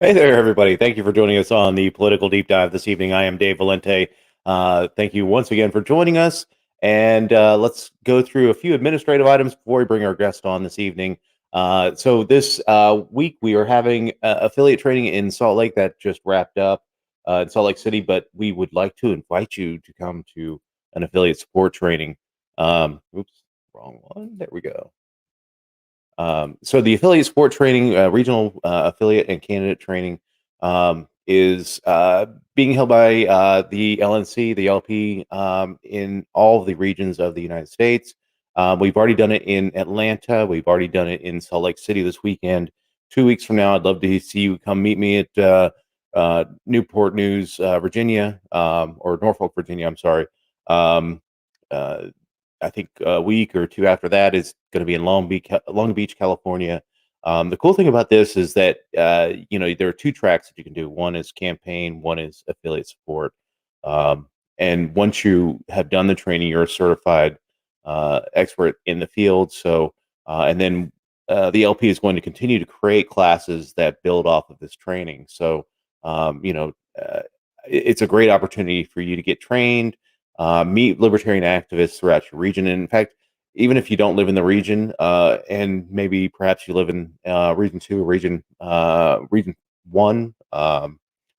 Hey there, everybody. Thank you for joining us on the Political Deep Dive this evening. I am Dave Valente. Thank you once again for joining us. And let's go through a few administrative items before we bring our guest on this evening. So this week we are having affiliate training in Salt Lake that just wrapped up in Salt Lake City, but we would like to invite you to come to an affiliate support training. Oops, wrong one. There we go. So the affiliate support training, regional affiliate and candidate training, is being held by the LNC, the LP, in all of the regions of the United States. We've already done it in Atlanta. We've already done it in Salt Lake City this weekend. 2 weeks from now, I'd love to see you come meet me at Newport News, Virginia, or Norfolk, Virginia. I'm sorry. Um, uh, I think a week or two after that is going to be in Long Beach, California. The cool thing about this is that there are two tracks that you can do. One is campaign, one is affiliate support. And once you have done the training, you're a certified expert in the field. So, and then the LP is going to continue to create classes that build off of this training. So, it's a great opportunity for you to get trained, meet libertarian activists throughout your region. And in fact, even if you don't live in the region, and maybe perhaps you live in Region 2 or Region 1, that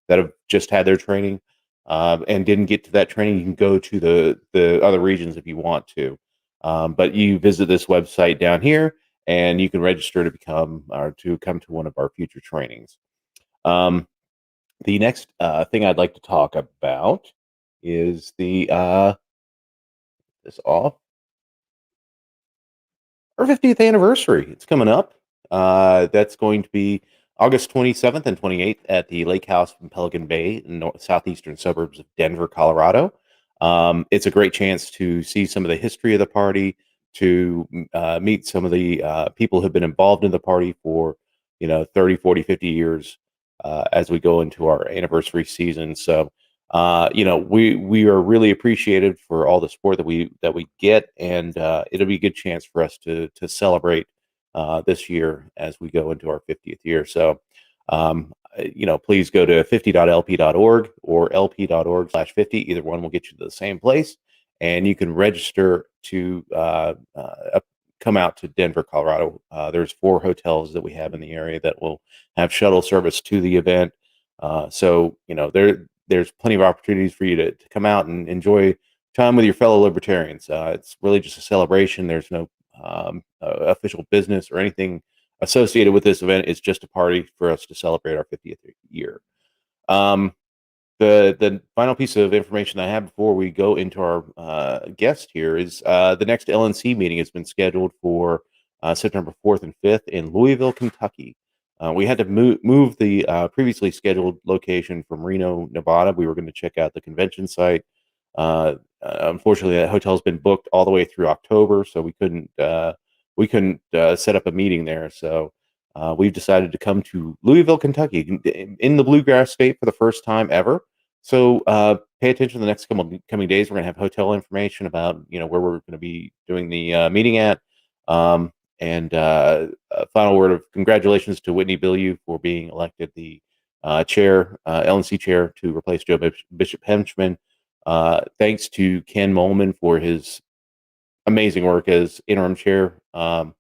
have just had their training and didn't get to that training, you can go to the other regions if you want to. But you visit this website down here, and you can register to become or to come to one of our future trainings. The next thing I'd like to talk about is this off our 50th anniversary. It's coming up. That's going to be August 27th and 28th at the Lake House in Pelican Bay, in the southeastern suburbs of Denver, Colorado. It's a great chance to see some of the history of the party, to meet some of the people who have been involved in the party for 30, 40, 50 years as we go into our anniversary season. So we are really appreciated for all the support that we get, and it'll be a good chance for us to celebrate this year as we go into our 50th year. So please go to 50.lp.org or lp.org/50. Either one will get you to the same place, and you can register to come out to Denver, Colorado. There's 4 hotels that we have in the area that will have shuttle service to the event. So there's plenty of opportunities for you to come out and enjoy time with your fellow libertarians. It's really just a celebration. There's no official business or anything associated with this event. It's just a party for us to celebrate our 50th year. The final piece of information I have before we go into our guest here is the next LNC meeting has been scheduled for September 4th and 5th in Louisville, Kentucky. We had to move the previously scheduled location from Reno, Nevada. We were going to check out the convention site. Unfortunately, that hotel's been booked all the way through October, so we couldn't set up a meeting there. So we've decided to come to Louisville, Kentucky, in the Bluegrass State for the first time ever. So pay attention to the next coming days. We're going to have hotel information about where we're going to be doing the meeting at. And a final word of congratulations to Whitney Bilyeu for being elected the LNC chair to replace Joe Bishop Henchman. Thanks to Ken Molman for his amazing work as interim chair. I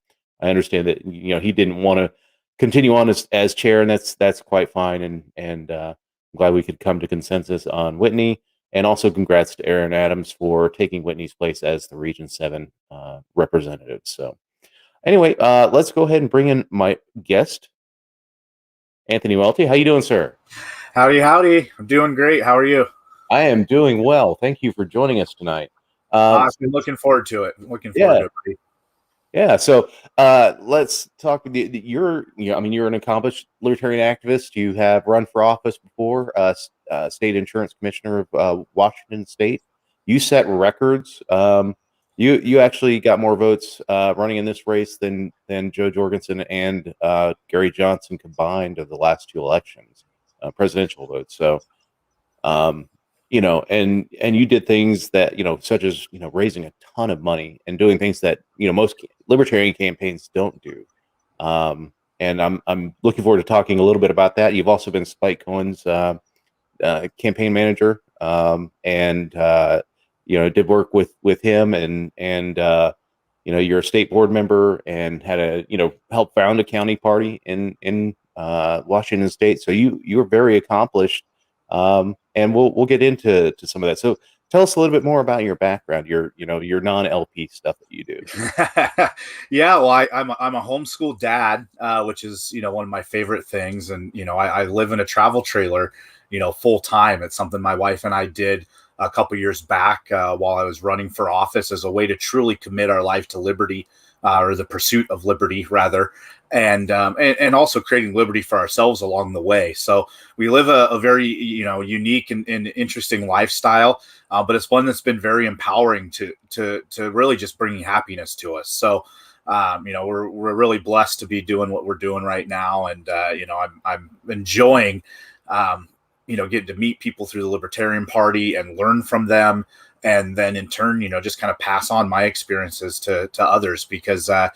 understand that he didn't want to continue on as chair, and that's quite fine. And I'm glad we could come to consensus on Whitney. And also congrats to Aaron Adams for taking Whitney's place as the Region 7 representative. So anyway, let's go ahead and bring in my guest, Anthony Welti. How you doing, sir? Howdy, howdy. I'm doing great. How are you? I am doing well. Thank you for joining us tonight. I've been looking forward to it. Buddy. Yeah. So let's talk. You're an accomplished libertarian activist. You have run for office before, state insurance commissioner of Washington State. You set records. You actually got more votes running in this race than Joe Jorgensen and Gary Johnson combined of the last 2 elections, presidential votes. So, and you did things that such as raising a ton of money and doing things that most libertarian campaigns don't do. and I'm looking forward to talking a little bit about that. You've also been Spike Cohen's campaign manager, and did work with him, and you're a state board member and had helped found a county party in Washington State. So you're very accomplished, and we'll get into some of that. So tell us a little bit more about your background, your non-LP stuff that you do. Yeah, well, I'm a homeschool dad, which is one of my favorite things, and I live in a travel trailer, full time. It's something my wife and I did a couple years back while I was running for office as a way to truly commit our life to liberty, or the pursuit of liberty, rather, and also creating liberty for ourselves along the way. So we live a very unique and interesting lifestyle, but it's one that's been very empowering to really just bringing happiness to us. So we're really blessed to be doing what we're doing right now, and I'm enjoying getting to meet people through the Libertarian Party and learn from them, and then in turn just kind of pass on my experiences to others, because I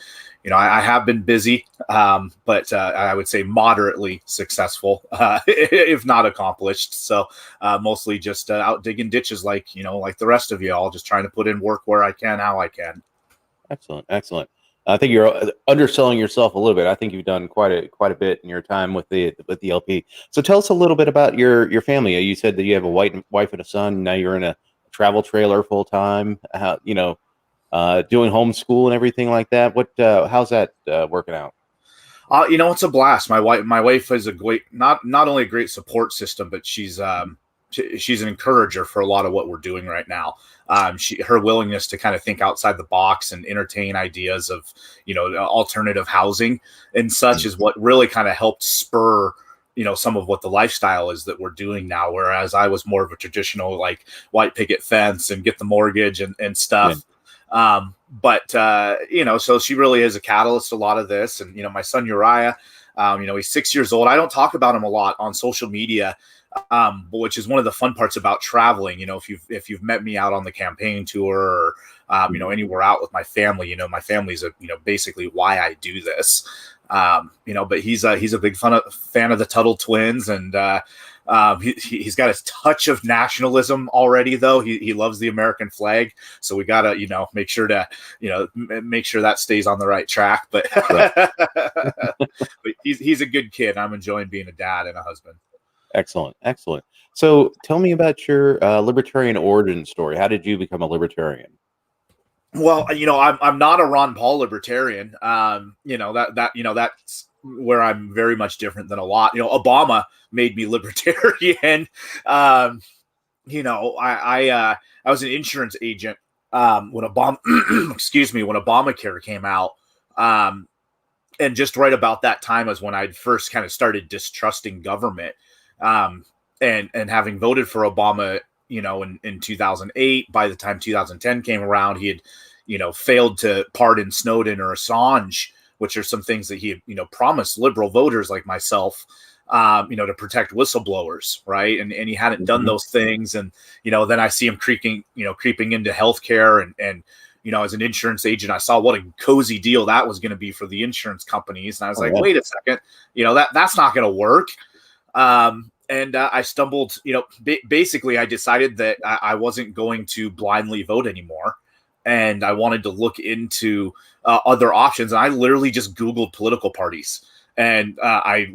have been busy, but I would say moderately successful, if not accomplished. So mostly just out digging ditches like the rest of you all, just trying to put in work where I can, how I can. Excellent. I think you're underselling yourself a little bit. I think you've done quite a bit in your time with the LP. So tell us a little bit about your family. You said that you have a wife and a son. Now you're in a travel trailer full time. Doing homeschool and everything like that. How's that working out? It's a blast. My wife is a great, not only a great support system, but she's an encourager for a lot of what we're doing right now. Her willingness to kind of think outside the box and entertain ideas of, alternative housing and such is what really kind of helped spur, some of what the lifestyle is that we're doing now. Whereas I was more of a traditional, like, white picket fence and get the mortgage and stuff. Yeah. So she really is a catalyst, a lot of this. And, my son Uriah, he's 6 years old. I don't talk about him a lot on social media, which is one of the fun parts about traveling. If you've met me out on the campaign tour, or anywhere out with my family, my family's basically why I do this. But he's a big fan of the Tuttle twins, and he's got a touch of nationalism already, though. He loves the American flag, so we gotta make sure that stays on the right track. But, right. But he's a good kid. I'm enjoying being a dad and a husband. Excellent. So tell me about your libertarian origin story. How did you become a libertarian? Well, I'm not a Ron Paul libertarian. That's where I'm very much different than a lot. Obama made me libertarian. I was an insurance agent when Obamacare came out. And just right about that time is when I'd first kind of started distrusting government. And having voted for Obama, in 2008, by the time 2010 came around, he had, failed to pardon Snowden or Assange, which are some things that he had, promised liberal voters like myself, to protect whistleblowers. Right. And he hadn't done those things. And, then I see him creeping into healthcare, and, as an insurance agent, I saw what a cozy deal that was going to be for the insurance companies. And I was wait a second, that's not going to work. And I stumbled, basically I decided that I wasn't going to blindly vote anymore. And I wanted to look into other options. And I literally just Googled political parties. And I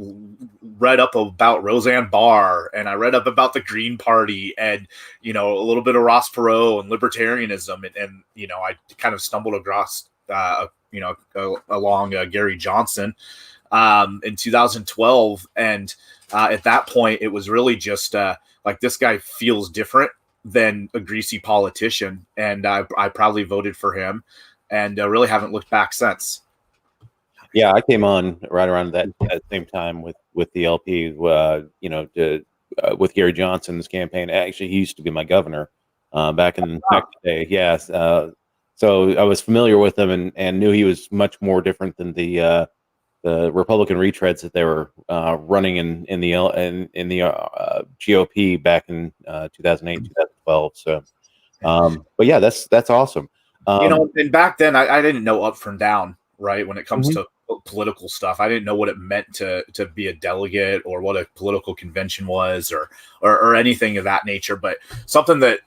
read up about Roseanne Barr, and I read up about the Green Party, and, a little bit of Ross Perot and libertarianism. And I kind of stumbled across, along Gary Johnson in 2012. And at that point, it was really just like, this guy feels different than a greasy politician. And I probably voted for him, and really haven't looked back since. Yeah, I came on right around that same time with the LP, with Gary Johnson's campaign. Actually, he used to be my governor back in the day. Yes. So I was familiar with him and knew he was much more different than the Republican retreads that they were running in the GOP back in 2008, 2012. So, but yeah, that's awesome. And back then I didn't know up from down, right? When it comes to political stuff. I didn't know what it meant to be a delegate, or what a political convention was, or anything of that nature. But something that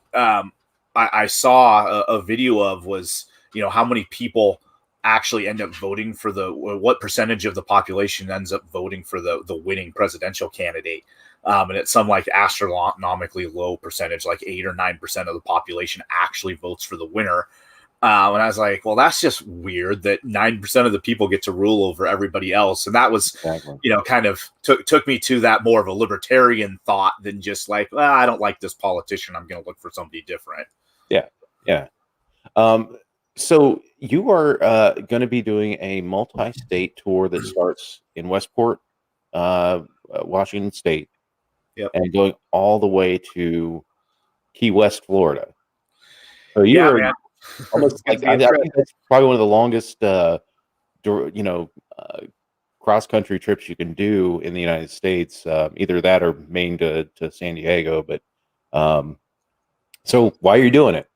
I saw a video of was, how many people actually end up voting for what percentage of the population ends up voting for the winning presidential candidate. And it's some like astronomically low percentage, like 8 or 9% of the population actually votes for the winner. And I was like, well, that's just weird that 9% of the people get to rule over everybody else. And that was, Exactly. kind of took me to that more of a libertarian thought than just like, well, I don't like this politician, I'm going to look for somebody different. Yeah. Yeah. So you are going to be doing a multi-state tour that starts in Westport, Washington State, Yep. and going all the way to Key West, Florida. So you Yeah, are man. almost It's like, gonna be I a trip. think that's probably one of the longest, cross-country trips you can do in the United States. Either that or Maine to San Diego. But so why are you doing it?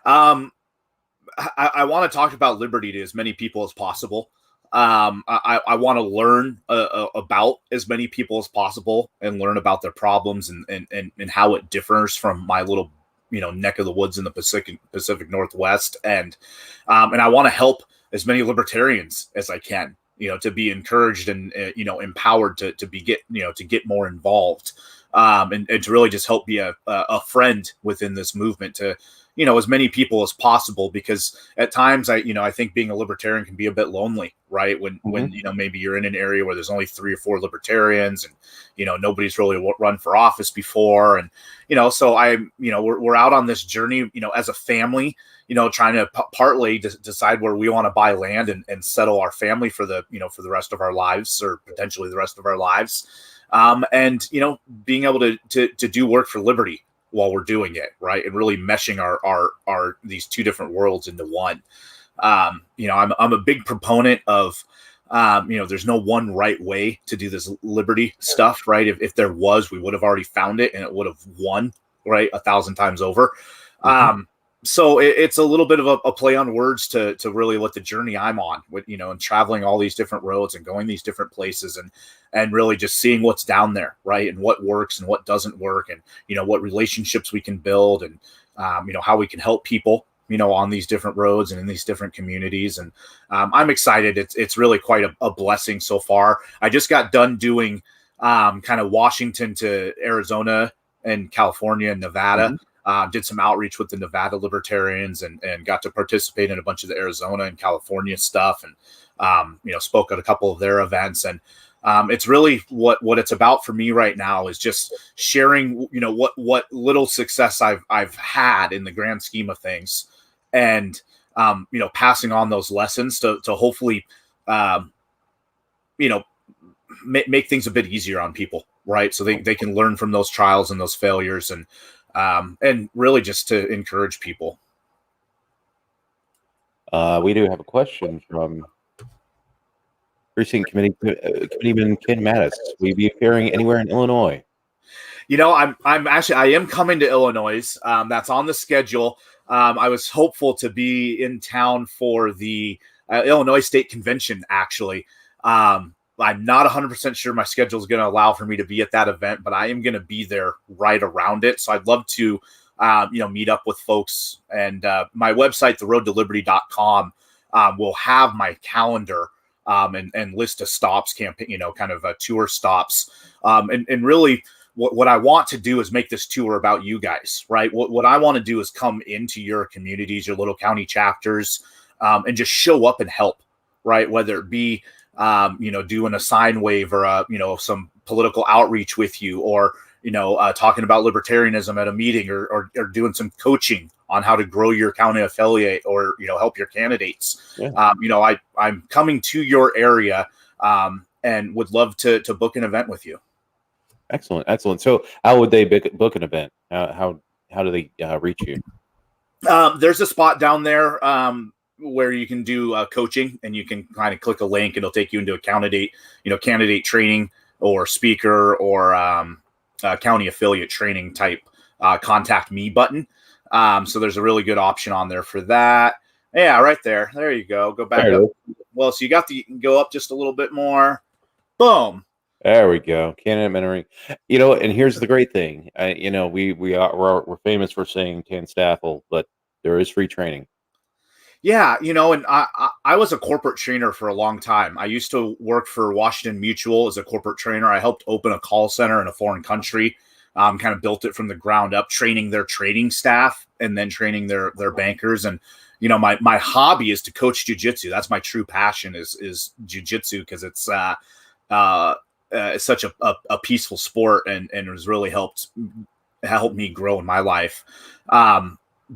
I want to talk about liberty to as many people as possible. I want to learn about as many people as possible, and learn about their problems, and how it differs from my little neck of the woods in the Pacific Northwest, and I want to help as many libertarians as I can, to be encouraged and empowered to get more involved, and to really just help be a friend within this movement to as many people as possible, because at times I think being a libertarian can be a bit lonely, right? When maybe you're in an area where there's only 3 or 4 libertarians, and nobody's really run for office before, and so we're out on this journey, as a family, trying to partly decide where we want to buy land and settle our family for the rest of our lives, or potentially the rest of our lives, and being able to do work for liberty while we're doing it, right? And really meshing our these 2 different worlds into one. I'm a big proponent of, there's no one right way to do this liberty stuff, right? If there was, we would have already found it, and it would have won, right, 1,000 times over. So it's a little bit of a play on words to really what the journey I'm on with, and traveling all these different roads and going these different places, and really just seeing what's down there, right? And what works and what doesn't work, and, what relationships we can build, and, how we can help people, on these different roads and in these different communities. And I'm excited. It's really quite a blessing so far. I just got done doing kind of Washington to Arizona and California and Nevada. Did some outreach with the Nevada libertarians, and got to participate in a bunch of the Arizona and California stuff, and spoke at a couple of their events. And it's really what it's about for me right now is just sharing, what little success I've had in the grand scheme of things, and passing on those lessons to hopefully make things a bit easier on people, right? So they can learn from those trials and those failures, and really just to encourage people. We do have a question from Precinct Committeeman Ken Mattis. Will you be appearing anywhere in Illinois? I am coming to Illinois. That's on the schedule. I was hopeful to be in town for the Illinois State Convention, actually. I'm not 100% sure my schedule is going to allow for me to be at that event, but I am going to be there right around it. So I'd love to, meet up with folks. And my website, theroadtoliberty.com, will have my calendar and list of stops, campaign, kind of tour stops. And really, what I want to do is make this tour about you guys, right? What I want to do is come into your communities, your little county chapters, and just show up and help, right? Whether it be doing a sign wave, or some political outreach with you, or talking about libertarianism at a meeting, or doing some coaching on how to grow your county affiliate, or help your candidates. Yeah. I'm coming to your area, and would love to book an event with you. Excellent. So how would they book an event? How do they reach you? There's a spot down there where you can do coaching, and you can kind of click a link, and it'll take you into a candidate training, or speaker, or county affiliate training type contact me button. So there's a really good option on there for that. Yeah, right there. There you go. Go back There it up. is. Well, so you can go up just a little bit more. Boom. There we go. Candidate mentoring. And here's the great thing. We're famous for saying Tan Staffel, but there is free training. Yeah, and I was a corporate trainer for a long time. I used to work for Washington Mutual as a corporate trainer. I helped open a call center in a foreign country, kind of built it from the ground up, training their trading staff and then training their bankers. And my hobby is to coach jujitsu. That's my true passion is jujitsu because uh, it's such a peaceful sport and has really helped me grow in my life.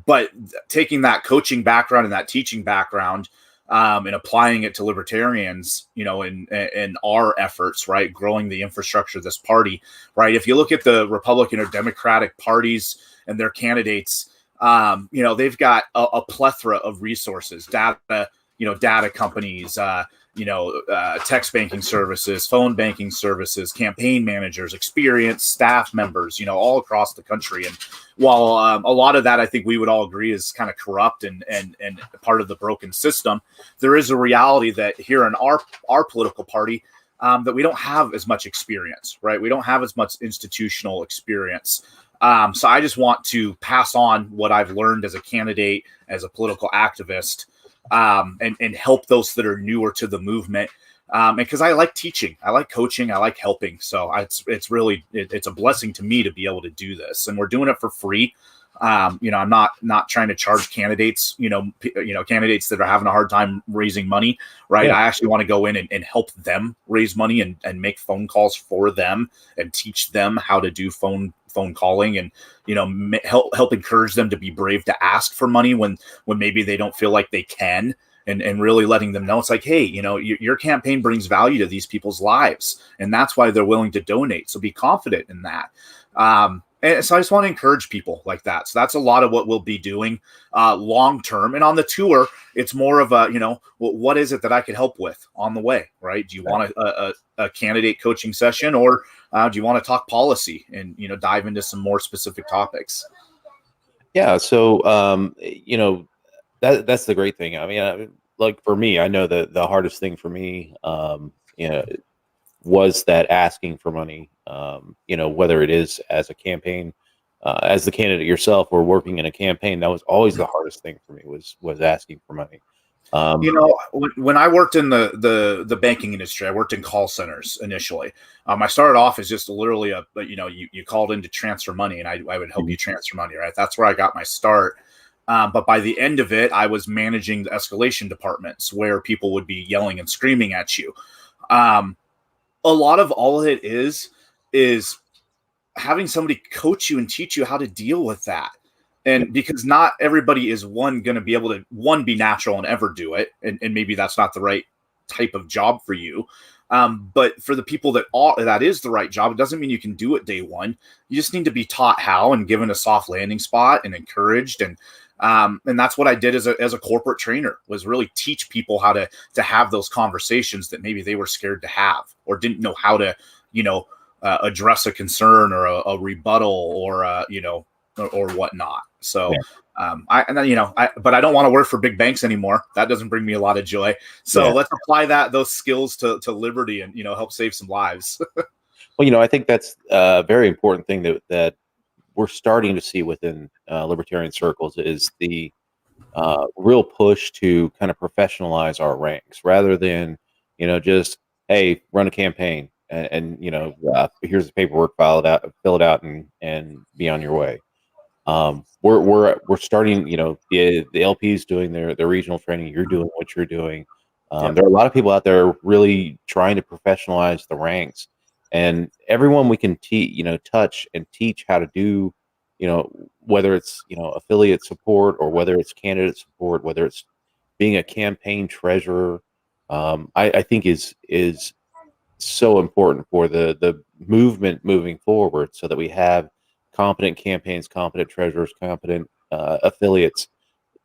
But taking that coaching background and that teaching background and applying it to libertarians, in our efforts, right, growing the infrastructure of this party, right. If you look at the Republican or Democratic parties and their candidates, they've got a plethora of resources, data companies, text banking services, phone banking services, campaign managers, experienced staff members, all across the country. And while a lot of that, I think we would all agree is kind of corrupt and part of the broken system, there is a reality that here in our political party, that we don't have as much experience, right? We don't have as much institutional experience. So I just want to pass on what I've learned as a candidate, as a political activist, and help those that are newer to the movement. And because I like teaching, I like coaching, I like helping. So it's a blessing to me to be able to do this, and we're doing it for free. I'm not trying to charge candidates, candidates that are having a hard time raising money, right? Yeah. I actually want to go in and help them raise money and make phone calls for them and teach them how to do phone calling and help encourage them to be brave to ask for money when maybe they don't feel like they can, and really letting them know it's like, hey, your campaign brings value to these people's lives, and that's why they're willing to donate, so be confident in that. And so I just want to encourage people like that. So that's a lot of what we'll be doing long term. And on the tour, it's more of a, what is it that I could help with on the way, right? Do you want a candidate coaching session, or do you want to talk policy and, dive into some more specific topics? Yeah. So, that's the great thing. I mean, like for me, I know that the hardest thing for me, was that asking for money, whether it is as a campaign, as the candidate yourself or working in a campaign, that was always the hardest thing for me was asking for money. Um, When I worked in the banking industry, I worked in call centers initially. I started off as just literally you called in to transfer money, and I would help you transfer money, right? That's where I got my start. But by the end of it, I was managing the escalation departments where people would be yelling and screaming at you. A lot of all of it is having somebody coach you and teach you how to deal with that. And because not everybody is going to be able to be natural and ever do it. And maybe that's not the right type of job for you. But for the people that is the right job, it doesn't mean you can do it day one. You just need to be taught how and given a soft landing spot and encouraged. And that's what I did as a corporate trainer, was really teach people how to have those conversations that maybe they were scared to have or didn't know how to, address a concern or a rebuttal or, or whatnot. So, but I don't want to work for big banks anymore. That doesn't bring me a lot of joy. So let's apply those skills to liberty and, help save some lives. Well, I think that's a very important thing that we're starting to see within libertarian circles is the real push to kind of professionalize our ranks rather than, just, hey, run a campaign and here's the paperwork, fill it out and be on your way. We're starting, the LPs doing their regional training. You're doing what you're doing. There are a lot of people out there really trying to professionalize the ranks, and everyone we can touch and teach how to do, whether it's, affiliate support or whether it's candidate support, whether it's being a campaign treasurer, I think is so important for the movement moving forward, so that we have competent campaigns, competent treasurers, competent affiliates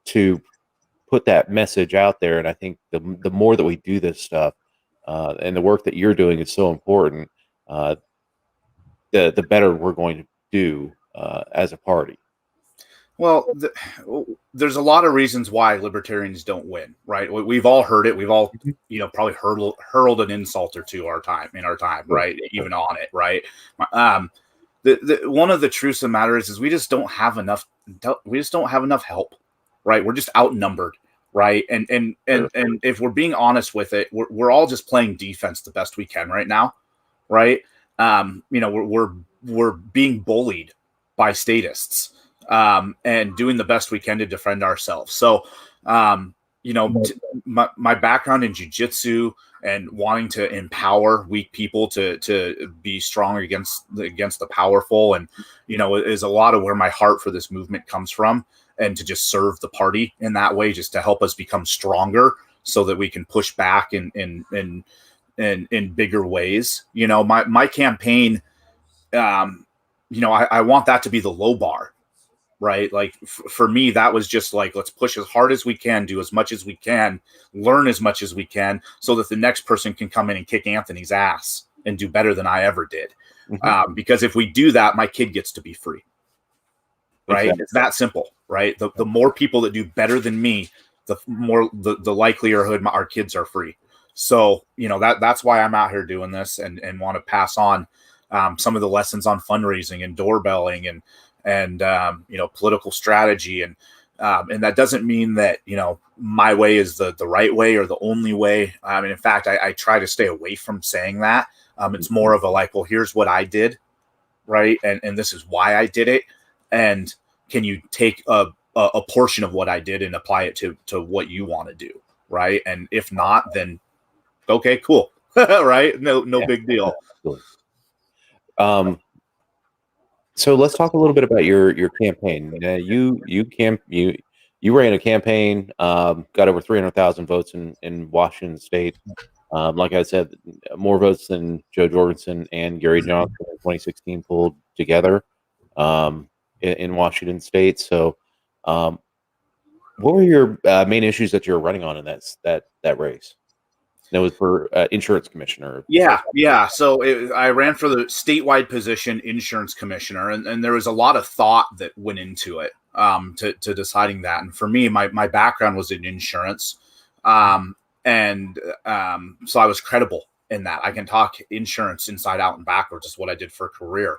to put that message out there. And I think the more that we do this stuff, and the work that you're doing is so important, the better we're going to do as a party. Well, there's a lot of reasons why libertarians don't win, right? We've all heard it. We've all, Mhm. probably hurled an insult or two in our time, Sure, right? sure. Even on it, right? Um, the one of the truths of the matter is we just don't have enough. We just don't have enough help, right? We're just outnumbered, right? Sure. And if we're being honest with it, we're all just playing defense the best we can right now, right? We're being bullied by statists, and doing the best we can to defend ourselves. So, um, my background in jujitsu and wanting to empower weak people to be strong against the powerful, and is a lot of where my heart for this movement comes from, and to just serve the party in that way, just to help us become stronger, so that we can push back in bigger ways. My campaign, I want that to be the low bar, right? Like for me, that was just like, let's push as hard as we can, do as much as we can, learn as much as we can, so that the next person can come in and kick Anthony's ass and do better than I ever did. Mhm. Because if we do that, my kid gets to be free, right? Exactly. It's that simple, right? The more people that do better than me, the more the likelihood our kids are free. So that's why I'm out here doing this, and want to pass on some of the lessons on fundraising and doorbelling and political strategy, and that doesn't mean that my way is the right way or the only way. I mean, in fact, I try to stay away from saying that. It's more of a like, well, here's what I did, right, and this is why I did it, and can you take a portion of what I did and apply it to what you want to do, right? And if not, then okay, cool. Right, no Yeah, big deal. absolutely. So let's talk a little bit about your campaign. You ran a campaign, got over 300,000 votes in Washington State. Like I said, more votes than Joe Jorgensen and Gary Johnson in 2016 pulled together in Washington State. So, um, what were your main issues that you're running on in that race? That was for insurance commissioner. Yeah. So I ran for the statewide position, insurance commissioner, and there was a lot of thought that went into it, to deciding that. And for me, my background was in insurance, and so I was credible in that. I can talk insurance inside out and backwards. Is what I did for a career.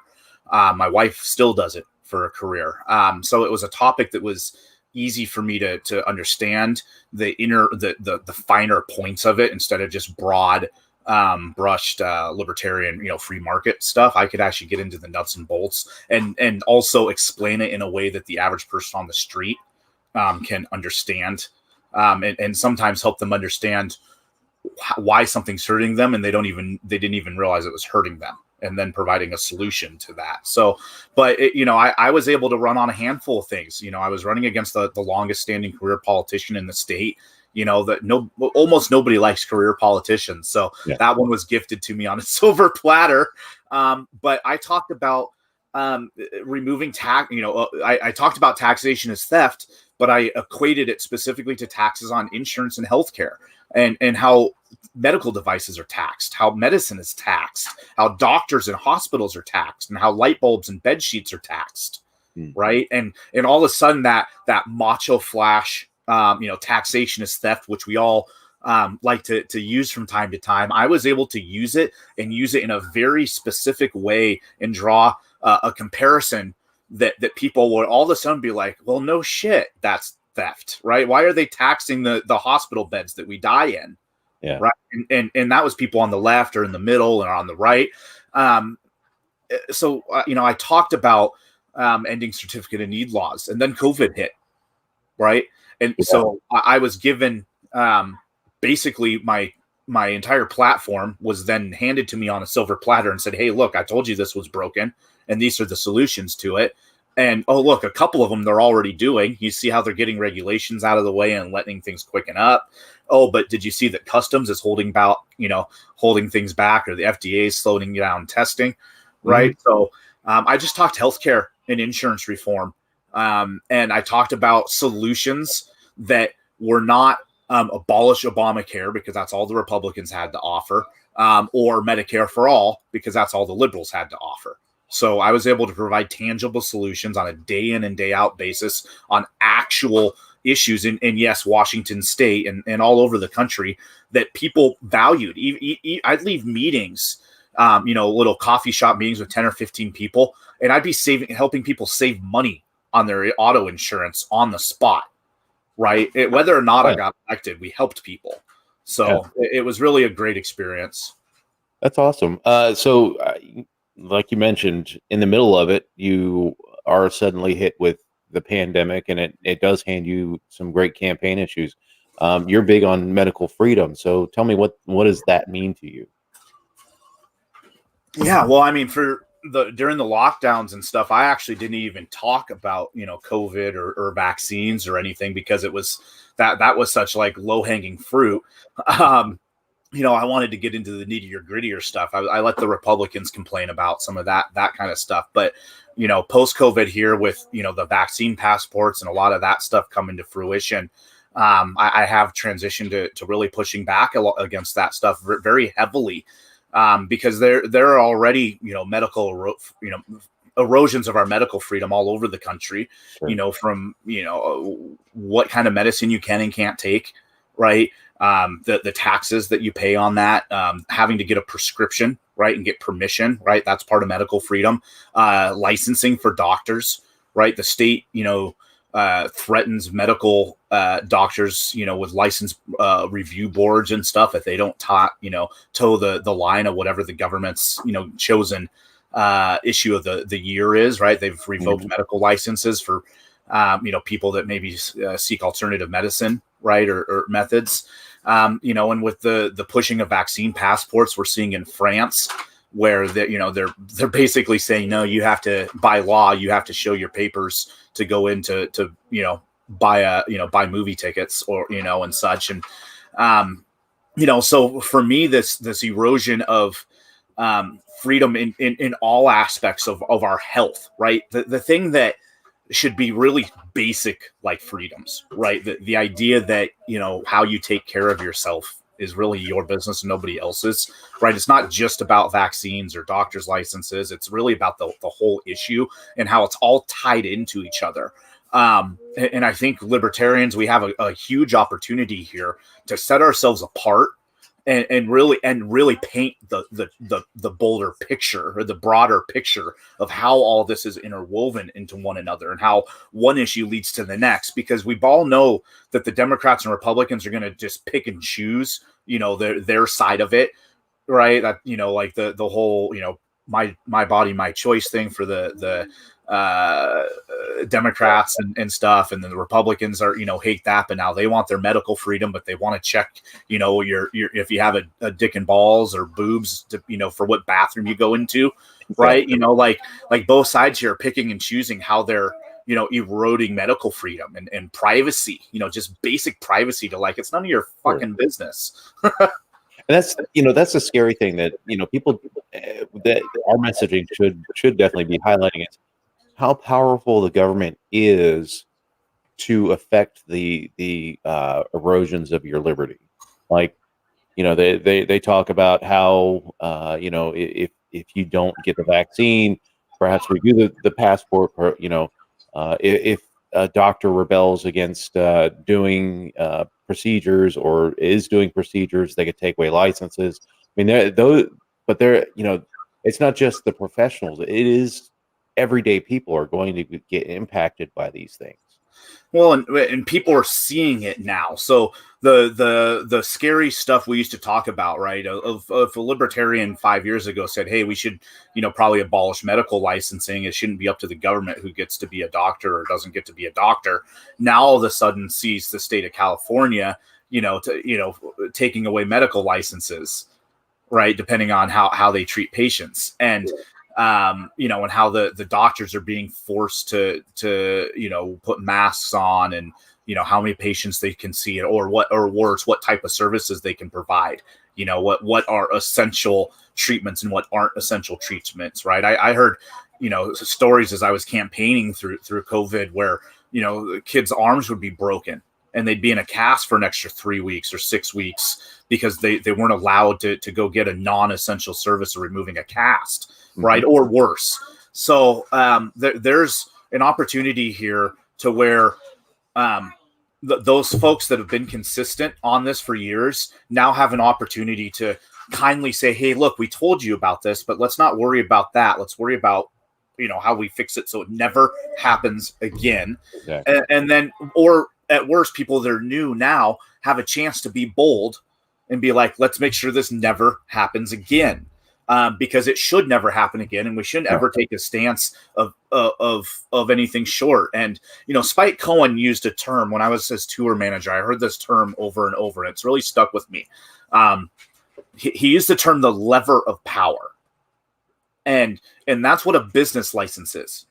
My wife still does it for a career. So it was a topic that was easy for me to understand the finer points of it, instead of just broad brushed libertarian free market stuff. I could actually get into the nuts and bolts, and also explain it in a way that the average person on the street can understand, and sometimes help them understand why something's hurting them, and they didn't even realize it was hurting them, and then providing a solution to that. So, but I was able to run on a handful of things. I was running against the longest standing career politician in the state. That almost nobody likes career politicians. So Yeah. that one was gifted to me on a silver platter. But I talked about removing tax. I talked about taxation as theft, but I equated it specifically to taxes on insurance and healthcare, and how medical devices are taxed, how medicine is taxed, how doctors and hospitals are taxed, and how light bulbs and bed sheets are taxed, Mm. right? And all of a sudden that macho flash, taxation is theft, which we all like to use from time to time. I was able to use it in a very specific way, and draw a comparison that people would all of a sudden be like, well, no shit, that's theft, right? Why are they taxing the hospital beds that we die in? Yeah. Right. And that was people on the left or in the middle and on the right. I talked about ending certificate of need laws, and then COVID hit. Right. And Yeah. so I was given basically my entire platform was then handed to me on a silver platter and said, hey, look, I told you this was broken, and these are the solutions to it. And oh, look, a couple of them they're already doing. You see how they're getting regulations out of the way and letting things quicken up. Oh, but did you see that customs is holding things back, or the FDA is slowing down testing, right? Mhm. So I just talked healthcare and insurance reform, and I talked about solutions that were not abolish Obamacare, because that's all the Republicans had to offer, or Medicare for all, because that's all the liberals had to offer. So I was able to provide tangible solutions on a day in and day out basis on actual issues in yes, Washington State and all over the country that people valued. I'd leave meetings, little coffee shop meetings with 10 or 15 people, and I'd be helping people save money on their auto insurance on the spot, right? Whether or not I got elected, we helped people. So it was really a great experience. That's awesome. Like you mentioned, in the middle of it, you are suddenly hit with the pandemic, and it does hand you some great campaign issues. You're big on medical freedom, so tell me what does that mean to you? Yeah, well, I mean, during the lockdowns and stuff, I actually didn't even talk about COVID or vaccines or anything, because it was that was such like low hanging fruit. I wanted to get into the grittier stuff. I let the Republicans complain about some of that kind of stuff. But, post COVID here with, the vaccine passports and a lot of that stuff coming to fruition, I have transitioned to really pushing back against that stuff very heavily, because there are already, medical, erosions of our medical freedom all over the country, sure. From, what kind of medicine you can and can't take, right? The taxes that you pay on that, having to get a prescription, right, and get permission, right? That's part of medical freedom. Licensing for doctors, right? The state, threatens medical doctors, with license review boards and stuff if they don't toe the line of whatever the government's chosen issue of the year is, right? They've revoked medical licenses for people that maybe seek alternative medicine, right, or methods. And with the pushing of vaccine passports, we're seeing in France where they're basically saying, no, you have to, by law, you have to show your papers to go into buy movie tickets or and such. And so for me, this erosion of freedom in all aspects of our health, right? The thing that should be really basic, like freedoms, right? The idea that, how you take care of yourself is really your business and nobody else's, right? It's not just about vaccines or doctor's licenses. It's really about the whole issue and how it's all tied into each other. And I think libertarians, we have a huge opportunity here to set ourselves apart and really paint the bolder picture, or the broader picture of how all this is interwoven into one another and how one issue leads to the next. Because we all know that the Democrats and Republicans are going to just pick and choose, their side of it, right? That like the whole my body, my choice thing for the Democrats and stuff, and then the Republicans are hate that, but now they want their medical freedom, but they want to check your if you have a dick and balls or boobs to for what bathroom you go into, right? Like both sides here are picking and choosing how they're eroding medical freedom and privacy, just basic privacy to it's none of your fucking business. And that's a scary thing that people that our messaging should definitely be highlighting is how powerful the government is to affect the erosions of your liberty. Like, they talk about how if you don't get the vaccine, perhaps review the passport, or if a doctor rebels against doing procedures or is doing procedures, they could take away licenses. I mean, it's not just the professionals; it is everyday people are going to get impacted by these things. Well, and people are seeing it now. So the scary stuff we used to talk about, right? Of a libertarian 5 years ago said, hey, we should, probably abolish medical licensing. It shouldn't be up to the government who gets to be a doctor or doesn't get to be a doctor. Now all of a sudden sees the state of California, taking away medical licenses, right? Depending on how they treat patients. And and how the doctors are being forced to put masks on, and how many patients they can see, or worse, what type of services they can provide. What are essential treatments and what aren't essential treatments, right? I heard stories as I was campaigning through COVID where kids' arms would be broken and they'd be in a cast for an extra 3 weeks or 6 weeks because they weren't allowed to go get a non-essential service of removing a cast. Right. Or worse, So there's an opportunity here to where those folks that have been consistent on this for years now have an opportunity to kindly say, hey, look, we told you about this, but let's not worry about that. Let's worry about, how we fix it so it never happens again. Exactly. And then, or at worst, people that are new now have a chance to be bold and be like, let's make sure this never happens again. Because it should never happen again, and we shouldn't ever take a stance of anything short. And Spike Cohen used a term when I was his tour manager. I heard this term over and over, and it's really stuck with me. He used the term the lever of power, and that's what a business license is,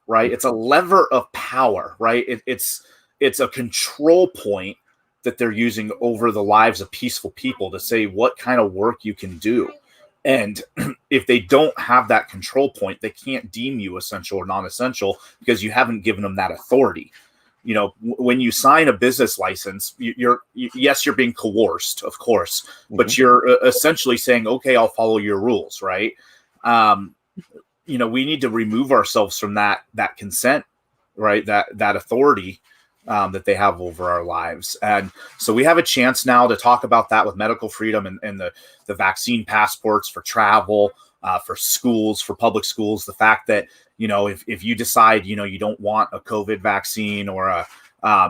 right? It's a lever of power, right? It's a control point that they're using over the lives of peaceful people to say what kind of work you can do. And if they don't have that control point, they can't deem you essential or non-essential because you haven't given them that authority. When you sign a business license, you're being coerced, of course, but you're essentially saying, okay, I'll follow your rules, right? We need to remove ourselves from that consent, right? That authority that they have over our lives. And so we have a chance now to talk about that with medical freedom and the vaccine passports for travel, for schools, for public schools. The fact that, if you decide, you don't want a COVID vaccine or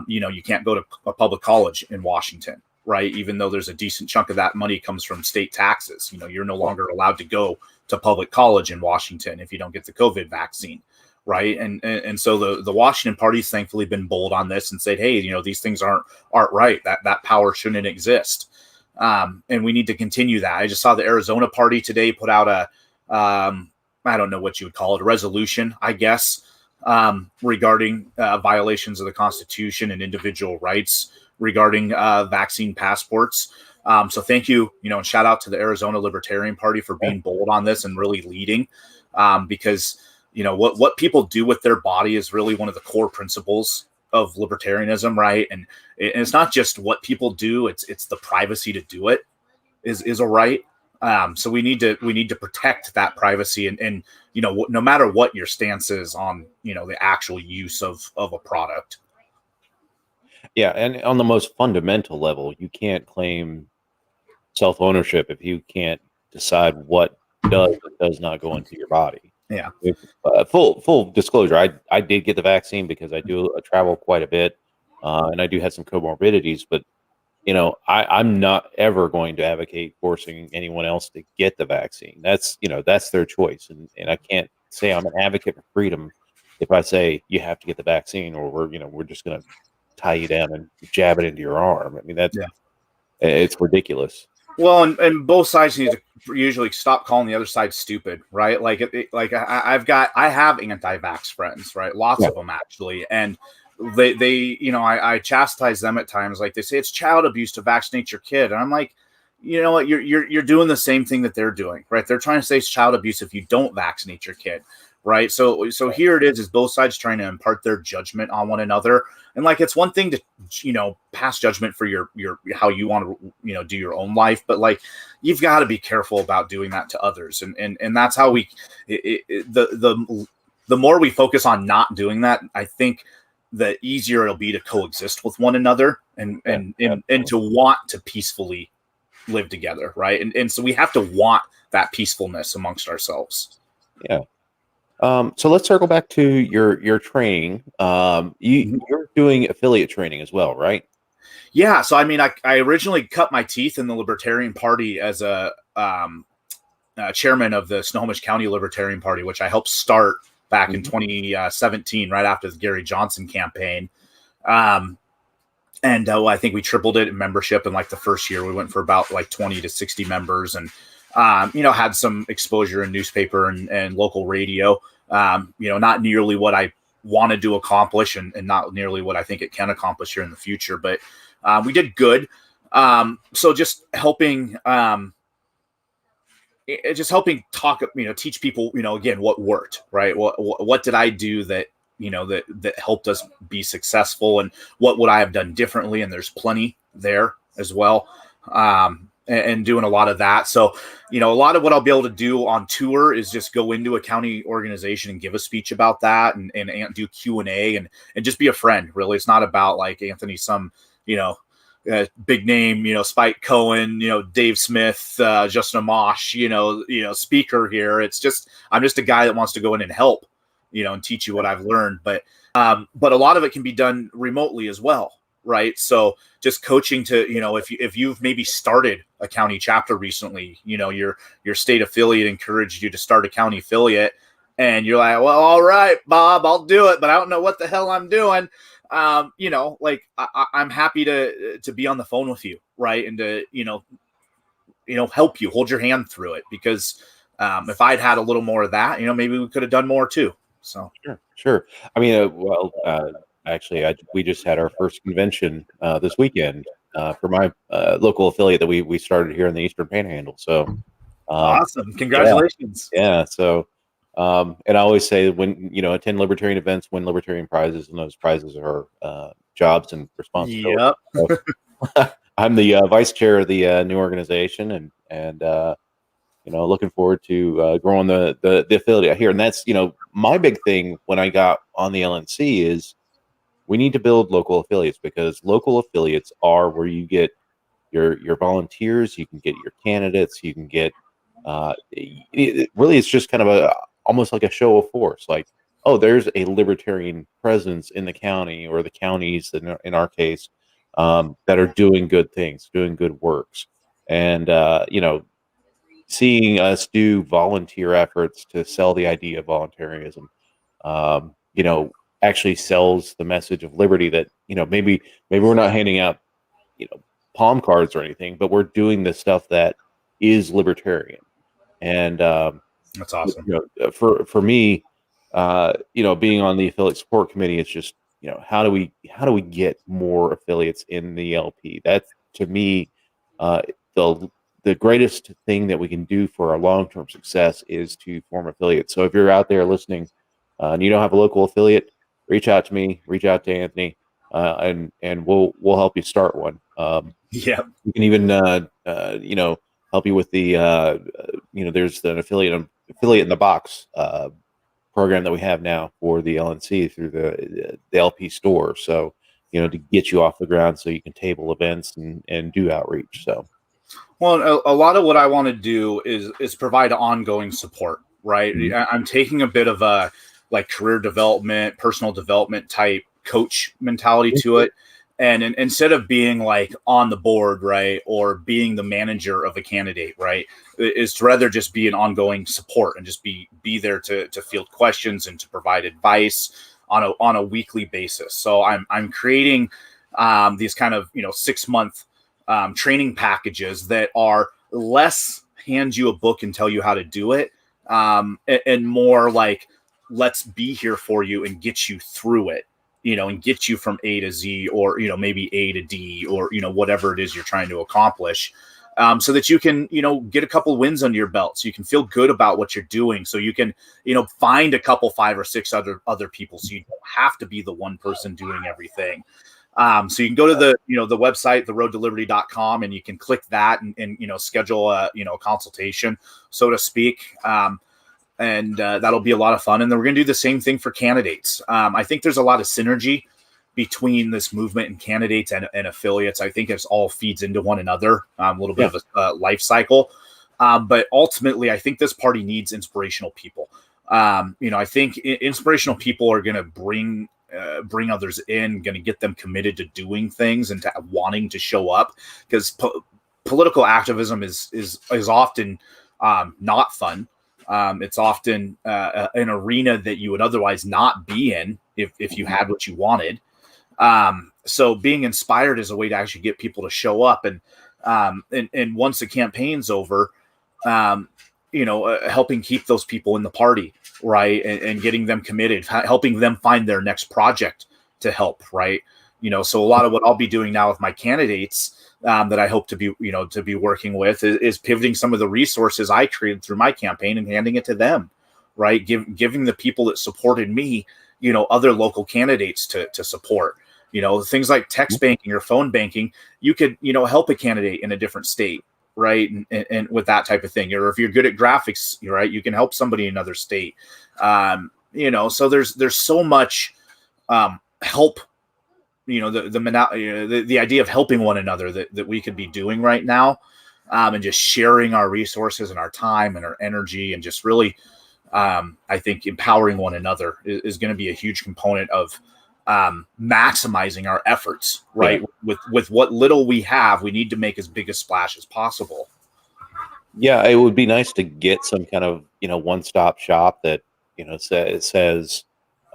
you can't go to a public college in Washington, right? Even though there's a decent chunk of that money comes from state taxes, you're no longer allowed to go to public college in Washington if you don't get the COVID vaccine. Right. And so the Washington party's thankfully been bold on this and said, hey, these things aren't right. That power shouldn't exist. And we need to continue that. I just saw the Arizona party today put out I don't know what you would call it, a resolution, I guess, regarding violations of the Constitution and individual rights regarding vaccine passports. So thank you, and shout out to the Arizona Libertarian Party for being bold on this and really leading, because what people do with their body is really one of the core principles of libertarianism, right? And it's not just what people do; it's the privacy to do it is a right. So we need to protect that privacy, and no matter what your stance is on the actual use of a product. Yeah, and on the most fundamental level, you can't claim self-ownership if you can't decide what does or does not go into your body. Yeah. Full disclosure, I did get the vaccine because I do travel quite a bit, and I do have some comorbidities. But I'm not ever going to advocate forcing anyone else to get the vaccine. That's their choice, and I can't say I'm an advocate for freedom if I say you have to get the vaccine, or we're just going to tie you down and jab it into your arm. I mean, it's ridiculous. Well, and both sides need to usually stop calling the other side stupid, right? Like, I have anti-vax friends, right? Lots of them actually, and they I chastise them at times. Like, they say it's child abuse to vaccinate your kid, and I'm like, you know what? You're doing the same thing that they're doing, right? They're trying to say it's child abuse if you don't vaccinate your kid, right? So here it is both sides trying to impart their judgment on one another. And like, it's one thing to, pass judgment for your how you want to, do your own life. But like, you've got to be careful about doing that to others. And that's how the more we focus on not doing that, I think the easier it'll be to coexist with one another and to want to peacefully live together. Right. And so we have to want that peacefulness amongst ourselves. Yeah. So let's circle back to your training. You're doing affiliate training as well, right? Yeah. So, I mean, I originally cut my teeth in the Libertarian Party as a chairman of the Snohomish County Libertarian Party, which I helped start back in 2017, right after the Gary Johnson campaign. And I think we tripled it in membership in like the first year. We went for about like 20 to 60 members, and had some exposure in newspaper and local radio, not nearly what I wanted to accomplish and not nearly what I think it can accomplish here in the future, but we did good. So just helping talk, teach people, again, what worked, right? What did I do that helped us be successful, and what would I have done differently? And there's plenty there as well. and doing a lot of that. So, a lot of what I'll be able to do on tour is just go into a county organization and give a speech about that and do Q&A and just be a friend. Really, it's not about like Anthony, some, big name, Spike Cohen, Dave Smith, Justin Amash, speaker here. It's just, I'm just a guy that wants to go in and help, and teach you what I've learned. But a lot of it can be done remotely as well. Right. So just coaching to, if you've maybe started a county chapter recently, your state affiliate encouraged you to start a county affiliate and you're like, well, all right, Bob, I'll do it, but I don't know what the hell I'm doing. I'm happy to be on the phone with you. Right. And to, help you, hold your hand through it, because if I'd had a little more of that, maybe we could have done more too. So sure. I mean, actually, we just had our first convention this weekend for my local affiliate that we started here in the Eastern Panhandle. So awesome! Congratulations! Yeah. So, and I always say, when attend libertarian events, win libertarian prizes, and those prizes are jobs and responsibilities. Yep. So, I'm the vice chair of the new organization, and looking forward to growing the affiliate here. And that's my big thing when I got on the LNC is, we need to build local affiliates, because local affiliates are where you get your volunteers, you can get your candidates, you can get really, it's just kind of almost like a show of force. Like, oh, there's a libertarian presence in the county, or the counties in our case, that are doing good things, doing good works. And seeing us do volunteer efforts to sell the idea of voluntarism, actually sells the message of liberty, that maybe we're not handing out palm cards or anything, but we're doing the stuff that is libertarian. And that's awesome. For me, being on the affiliate support committee, it's just how do we get more affiliates in the LP? That's, to me, the greatest thing that we can do for our long-term success is to form affiliates. So if you're out there listening and you don't have a local affiliate, reach out to me, reach out to Anthony, and we'll help you start one. Yeah, we can even help you with the there's an affiliate in the box program that we have now for the LNC through the LP store. So to get you off the ground, so you can table events and do outreach. So, well, a lot of what I want to do is provide ongoing support. Right, I'm taking a bit of a career development, personal development type coach mentality to it. And instead of being on the board, right, or being the manager of a candidate, right, is to rather just be an ongoing support and just be there to field questions and to provide advice on a weekly basis. So I'm creating these kind of 6-month training packages that are less hand you a book and tell you how to do it, and more like, let's be here for you and get you through it, and get you from A to Z, or, maybe A to D, or, whatever it is you're trying to accomplish, so that you can, get a couple wins under your belt, so you can feel good about what you're doing. So you can, find a couple, 5 or 6 other people, so you don't have to be the one person doing everything. So you can go to the website, theroadtoliberty.com, and you can click that and schedule a consultation, so to speak. And that'll be a lot of fun. And then we're going to do the same thing for candidates. I think there's a lot of synergy between this movement and candidates and affiliates. I think it all feeds into one another, a little bit of a life cycle. But ultimately, I think this party needs inspirational people. I think inspirational people are going to bring others in, going to get them committed to doing things and to wanting to show up, because political activism is often not fun. It's often an arena that you would otherwise not be in if you had what you wanted. So being inspired is a way to actually get people to show up. And once the campaign's over, helping keep those people in the party, right, and getting them committed, helping them find their next project to help, right. So a lot of what I'll be doing now with my candidates, that I hope to be working with, is pivoting some of the resources I created through my campaign and handing it to them, right? Giving the people that supported me, other local candidates to support, things like text banking or phone banking. You could, help a candidate in a different state, right? And with that type of thing, or if you're good at graphics, you're right, you can help somebody in another state. So there's so much help, the idea of helping one another that we could be doing right now, and just sharing our resources and our time and our energy, and just really, I think empowering one another is going to be a huge component of maximizing our efforts, right? Yeah. With what little we have, we need to make as big a splash as possible. Yeah, it would be nice to get some kind of, one-stop shop that, says,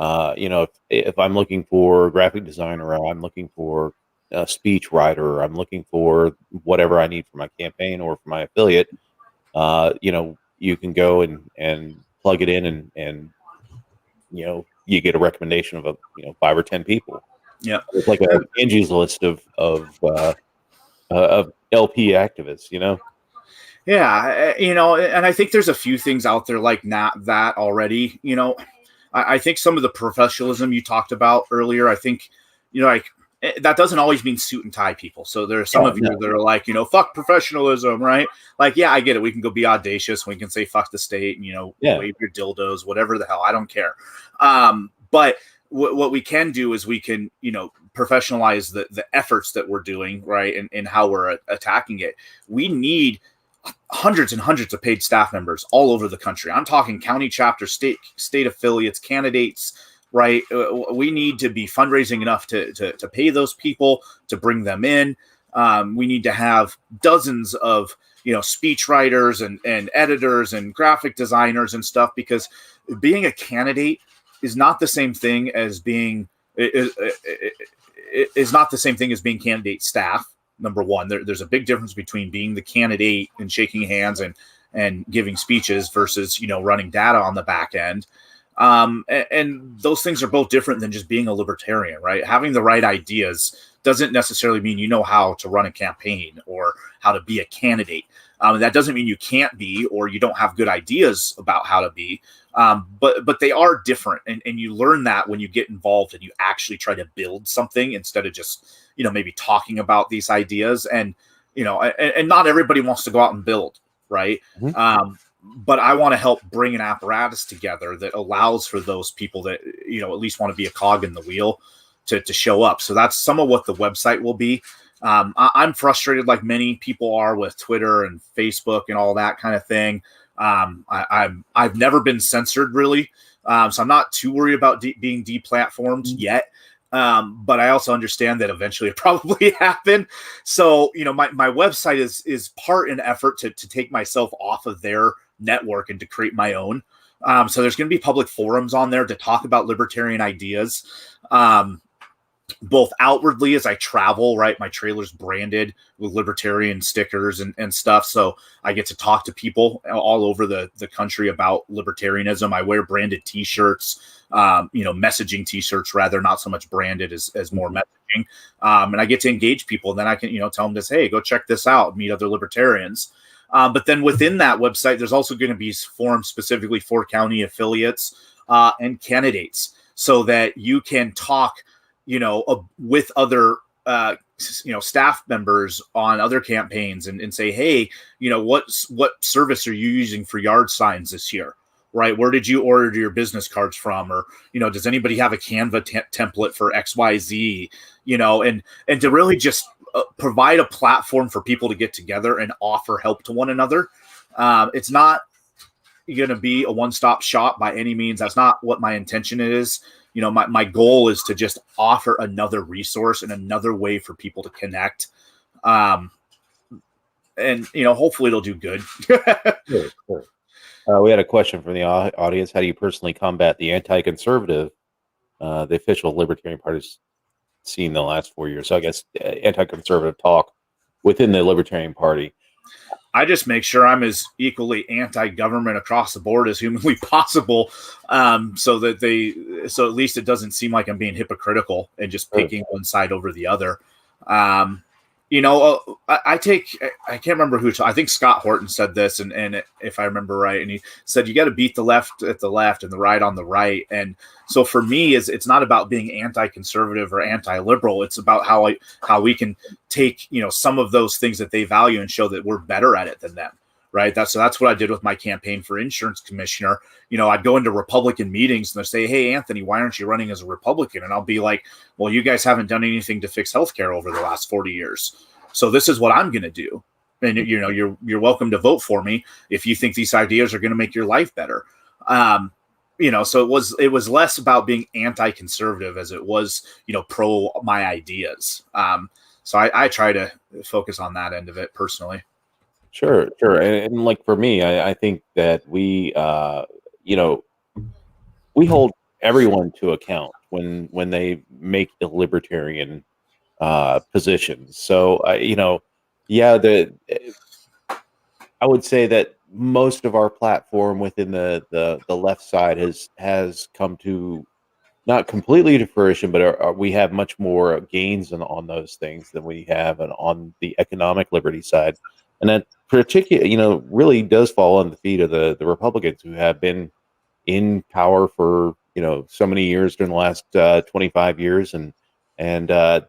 if I'm looking for a graphic designer, or I'm looking for a speech writer, or I'm looking for whatever I need for my campaign or for my affiliate, you can go and plug it in, and you get a recommendation of 5 or 10 people. Yeah. It's like a Angie's list of LP activists, Yeah, and I think there's a few things out there like that already. I think some of the professionalism you talked about earlier, I think, that doesn't always mean suit and tie people. So there are some of you that are like, fuck professionalism, right? Like, yeah, I get it. We can go be audacious. We can say fuck the state and, wave your dildos, whatever the hell. I don't care. But what we can do is we can, professionalize the efforts that we're doing, right? And how we're attacking it. We need hundreds and hundreds of paid staff members all over the country. I'm talking county chapter, state affiliates, candidates, right? We need to be fundraising enough to pay those people, to bring them in. We need to have dozens of, speech writers and editors and graphic designers and stuff, because being a candidate is not the same thing as being candidate staff. Number one, there's a big difference between being the candidate and shaking hands and giving speeches versus, running data on the back end. And those things are both different than just being a libertarian, right? Having the right ideas doesn't necessarily mean you know how to run a campaign or how to be a candidate. That doesn't mean you can't be, or you don't have good ideas about how to be. But they are different. And you learn that when you get involved and you actually try to build something instead of just, maybe talking about these ideas. And, and not everybody wants to go out and build, right? Mm-hmm. But I want to help bring an apparatus together that allows for those people that, at least want to be a cog in the wheel to show up. So that's some of what the website will be. I'm frustrated, like many people are, with Twitter and Facebook and all that kind of thing. I've never been censored, really. So I'm not too worried about being deplatformed yet. But I also understand that eventually it probably happen. So, my website is part an effort to take myself off of their network and to create my own. So there's going to be public forums on there to talk about libertarian ideas, both outwardly as I travel, right? My trailer's branded with libertarian stickers and stuff. So I get to talk to people all over the country about libertarianism. I wear branded t-shirts, messaging t-shirts, rather, not so much branded as more messaging. And I get to engage people. And then I can, tell them this, hey, go check this out, meet other libertarians. But then within that website, there's also going to be forums specifically for county affiliates and candidates, so that you can talk, with other, staff members on other campaigns and say, hey, what service are you using for yard signs this year? Right? Where did you order your business cards from? Or, does anybody have a Canva template for XYZ? And to really just provide a platform for people to get together and offer help to one another. It's not going to be a one-stop shop by any means. That's not what my intention is. My goal is to just offer another resource and another way for people to connect. And, hopefully it'll do good. Sure. We had a question from the audience. How do you personally combat the anti-conservative, the official Libertarian Party's seen the last 4 years? So I guess anti-conservative talk within the Libertarian Party. I just make sure I'm as equally anti-government across the board as humanly possible, so at least it doesn't seem like I'm being hypocritical and just picking one side over the other. I can't remember who. I think Scott Horton said this, and if I remember right, and he said you got to beat the left at the left and the right on the right. And so for me, it's not about being anti-conservative or anti-liberal. It's about how we can take some of those things that they value and show that we're better at it than them. Right. That's what I did with my campaign for insurance commissioner. I'd go into Republican meetings and they'd say, "Hey, Anthony, why aren't you running as a Republican?" And I'll be like, "Well, you guys haven't done anything to fix healthcare over the last 40 years. So this is what I'm going to do. And, you're welcome to vote for me if you think these ideas are going to make your life better." So it was less about being anti-conservative as it was, pro my ideas. So I try to focus on that end of it personally. Sure, sure. And like for me, I think that we we hold everyone to account when they make the libertarian positions. So yeah, I would say that most of our platform within the left side has come to not completely to fruition, but we have much more gains on those things than we have on the economic liberty side, and that particular really does fall on the feet of the Republicans, who have been in power for so many years during the last 25 years, and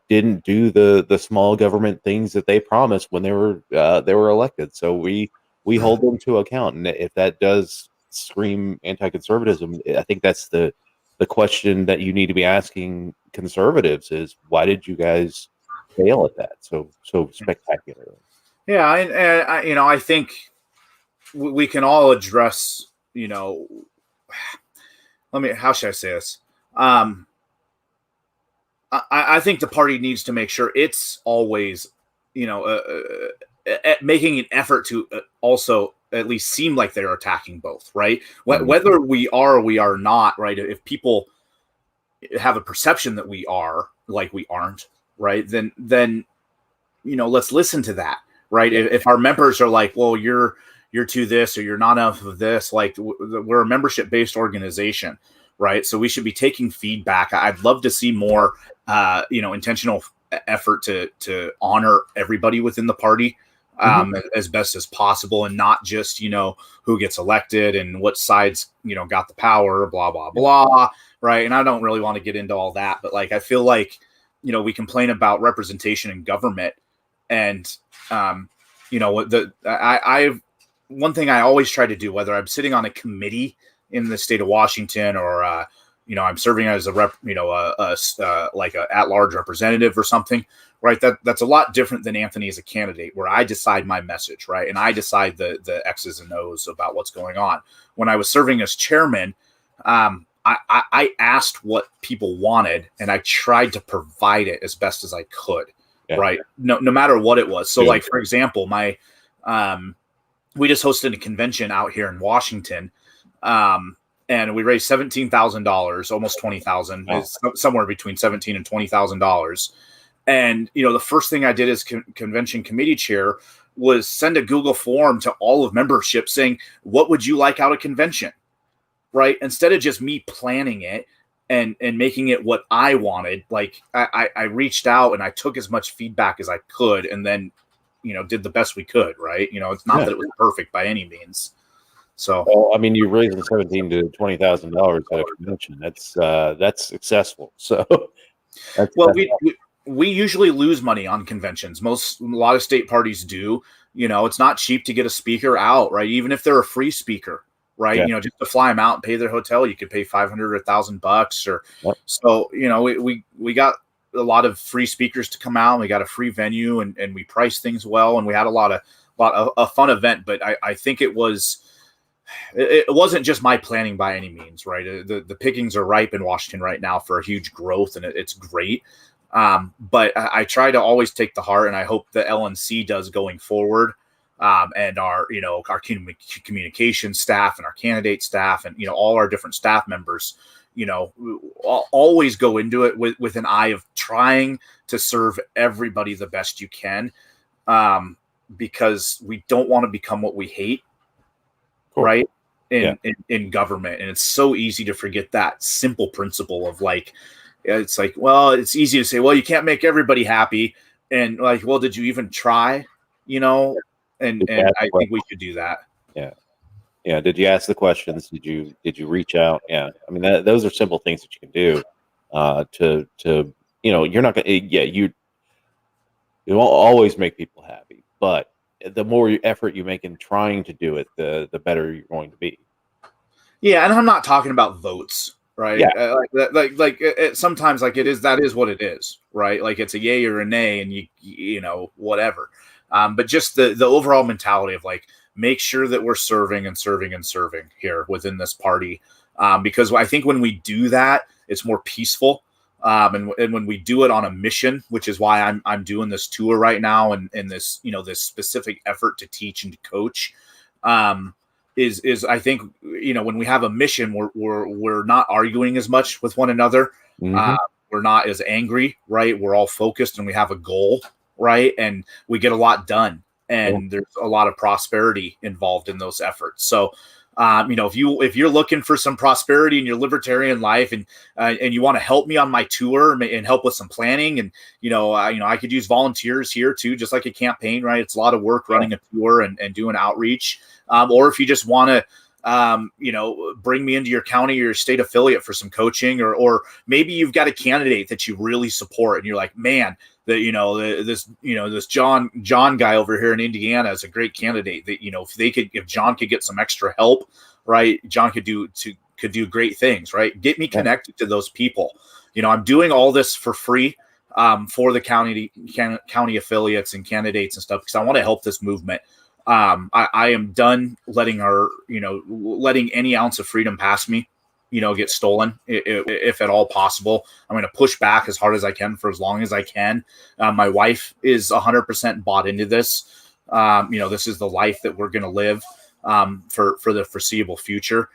didn't do the small government things that they promised when they were elected. So we hold them to account, and if that does scream anti-conservatism, I think that's the question that you need to be asking conservatives is, why did you guys fail at that so spectacularly? Yeah, and I think we can all address, how should I say this? I think the party needs to make sure it's always, making an effort to also at least seem like they're attacking both, right? Whether we are or we are not, right? If people have a perception that we are, like we aren't, right? Then let's listen to that, right? If our members are like, well, you're to this or you're not enough of this, like we're a membership-based organization, right? So we should be taking feedback. I'd love to see more, intentional effort to honor everybody within the party as best as possible, and not just, who gets elected and what sides, got the power, blah, blah, blah. Right. And I don't really want to get into all that, but I feel like, we complain about representation in government, and, one thing I always try to do, whether I'm sitting on a committee in the state of Washington or, I'm serving as a rep, like a at-large representative or something, right? That's a lot different than Anthony as a candidate, where I decide my message, right? And I decide the X's and O's about what's going on. When I was serving as chairman, I asked what people wanted, and I tried to provide it as best as I could, right? No matter what it was. So, like, for example, we just hosted a convention out here in Washington, and we raised $17,000, almost $20,000, wow. Somewhere between $17,000 and $20,000. And the first thing I did as convention committee chair was send a Google form to all of membership saying, "What would you like out of convention?" Right? Instead of just me planning it and making it what I wanted, like I reached out and I took as much feedback as I could, and then did the best we could. Right? It's not that it was perfect by any means. So, well, I mean, you're raising $17,000 to $20,000 at a convention. That's successful. So, we usually lose money on conventions. A lot of state parties do. It's not cheap to get a speaker out, right? Even if they're a free speaker, right? Yeah. Just to fly them out and pay their hotel, you could pay $500 or $1,000 or so. We got a lot of free speakers to come out. We got a free venue, and we priced things well, and we had a lot of a fun event. But I think it wasn't just my planning by any means, right? The pickings are ripe in Washington right now for a huge growth, and it's great. But I try to always take the heart, and I hope the LNC does going forward, and our communication staff and our candidate staff and, all our different staff members, always go into it with an eye of trying to serve everybody the best you can, because we don't want to become what we hate. Cool. Right. In government. And it's so easy to forget that simple principle of it's like, well, it's easy to say, well, you can't make everybody happy, and like, well, did you even try? You know, and Did you ask I the think we questions? should do that. Yeah. Yeah. Did you ask the questions? Did you reach out? Yeah. I mean, those are simple things that you can do to you're not gonna yeah, you won't always make people happy, but the more effort you make in trying to do it, the better you're going to be. Yeah, and I'm not talking about votes, right? Yeah. Sometimes like it is that is what it is, right? Like it's a yay or a nay, and you know whatever. But just the overall mentality of like make sure that we're serving and serving and serving here within this party, because I think when we do that, it's more peaceful. And when we do it on a mission, which is why I'm doing this tour right now, and this this specific effort to teach and to coach. Um, is I think when we have a mission, we're not arguing as much with one another. Hmm. We're not as angry, right? We're all focused and we have a goal, right? And we get a lot done, Yeah. and there's a lot of prosperity involved in those efforts. So, if you're looking for some prosperity in your libertarian life, and you want to help me on my tour and help with some planning, and I could use volunteers here too, just like a campaign, right? It's a lot of work running a tour and doing outreach. Or if you just want to bring me into your county or your state affiliate for some coaching, or maybe you've got a candidate that you really support and you're like, man, this John guy over here in Indiana is a great candidate that, if John could get some extra help, right, John could do great things, right? Get me connected to those people. I'm doing all this for free for the county affiliates and candidates and stuff, because I want to help this movement. I am done letting letting any ounce of freedom pass me, get stolen, if at all possible. I'm going to push back as hard as I can for as long as I can. My wife is 100% bought into this. This is the life that we're going to live for the foreseeable future.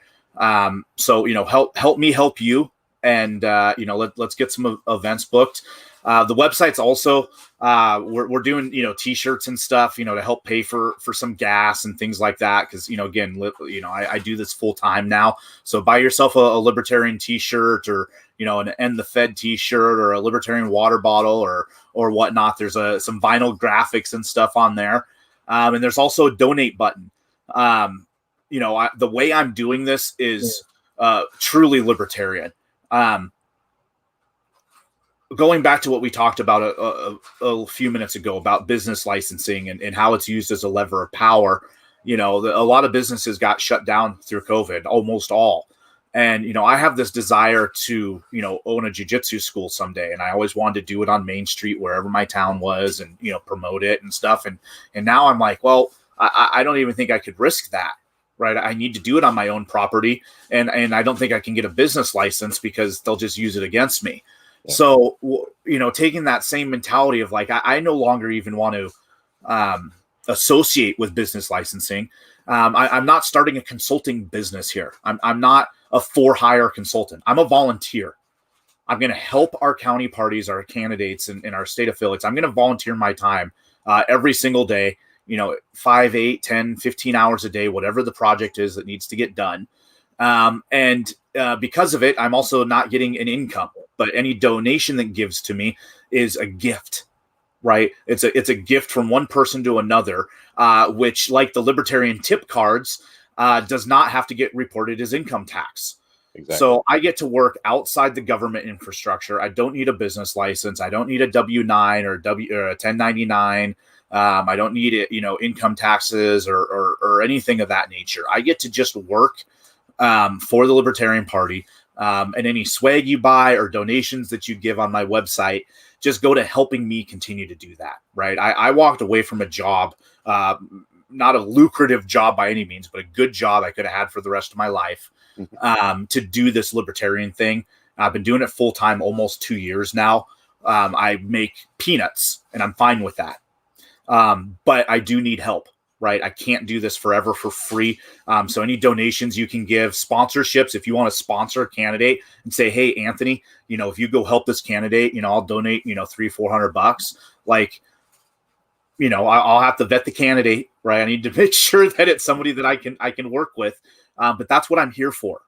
So help me help you, and let's get some events booked. The website's also we're doing t-shirts and stuff to help pay for some gas and things like that, because again I do this full time now. So buy yourself a libertarian t-shirt, or an End the Fed t-shirt, or a libertarian water bottle, or whatnot. There's some vinyl graphics and stuff on there, and there's also a donate button. The way I'm doing this is truly libertarian. Going back to what we talked about a few minutes ago about business licensing and how it's used as a lever of power, a lot of businesses got shut down through COVID, almost all. And, I have this desire to, own a jiu-jitsu school someday. And I always wanted to do it on Main Street, wherever my town was, and, promote it and stuff. And now I'm like, well, I don't even think I could risk that. Right. I need to do it on my own property. And I don't think I can get a business license, because they'll just use it against me. Yeah. So, taking that same mentality of like, I no longer even want to associate with business licensing. I'm not starting a consulting business here. I'm not a for-hire consultant. I'm a volunteer. I'm going to help our county parties, our candidates, and our state affiliates. I'm going to volunteer my time every single day, 5, 8, 10, 15 hours a day, whatever the project is that needs to get done. And because of it, I'm also not getting an income, but any donation that gives to me is a gift, right? It's a gift from one person to another, which, like the libertarian tip cards, does not have to get reported as income tax. Exactly. So I get to work outside the government infrastructure. I don't need a business license. I don't need a W-9 or a 1099. I don't need it, income taxes or anything of that nature. I get to just work for the Libertarian Party, and any swag you buy or donations that you give on my website just go to helping me continue to do that. Right. I walked away from a job, not a lucrative job by any means, but a good job I could have had for the rest of my life, to do this libertarian thing. I've been doing it full time almost 2 years now. I make peanuts, and I'm fine with that. But I do need help. Right. I can't do this forever for free. So any donations you can give, sponsorships, if you want to sponsor a candidate and say, hey, Anthony, if you go help this candidate, I'll donate, $300-400. Like, I'll have to vet the candidate, right? I need to make sure that it's somebody that I can work with. But that's what I'm here for.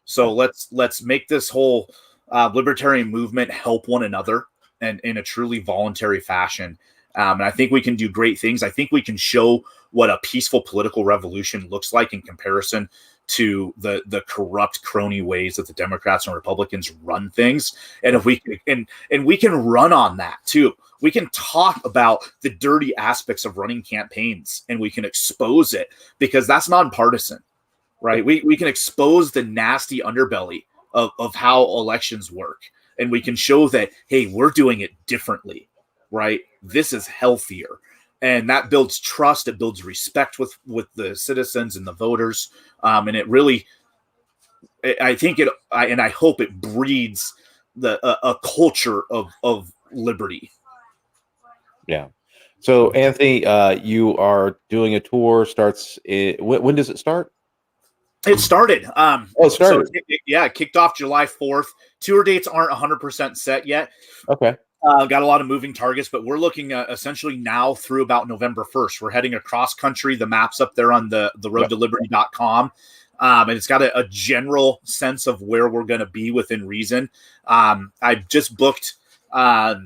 So let's make this whole libertarian movement help one another. and in a truly voluntary fashion. And I think we can do great things. I think we can show what a peaceful political revolution looks like in comparison to the corrupt crony ways that the Democrats and Republicans run things. And if we can, and we can run on that too. We can talk about the dirty aspects of running campaigns, and we can expose it, because that's nonpartisan, right? We can expose the nasty underbelly of how elections work, and we can show that, hey, we're doing it differently, right? This is healthier. And that builds trust. It builds respect with the citizens and the voters. And it really, I think it, and I hope it breeds a culture of liberty. Yeah. So Anthony, you are doing a tour. Starts when does it start? It started. It started. So it kicked off July 4th. Tour dates aren't 100% set yet. Okay. Got a lot of moving targets, but we're looking essentially now through about November 1st. We're heading across country. The map's up there on the roadtoliberty.com. And it's got a general sense of where we're going to be within reason. I just booked a